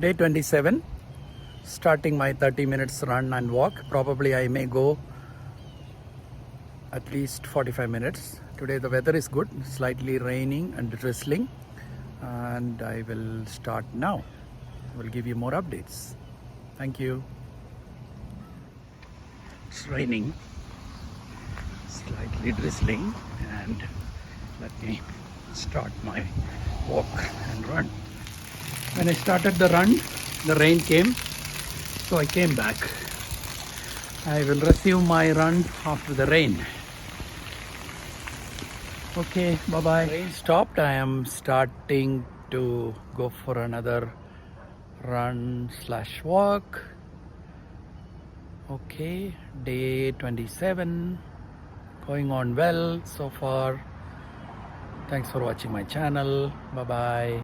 Day 27, starting my 30 minutes run and walk. Probably I may go at least 45 minutes. Today the weather is good, slightly raining and drizzling, and I will start now. I will give you more updates. Thank you. It's raining, slightly drizzling, and let me start my walk and run. When I started the run, the rain came, so I came back. I will resume my run after the rain. Okay, bye-bye. Rain stopped. I am starting to go for another run/walk. Okay, day 27, going on well so far. Thanks for watching my channel. Bye-bye.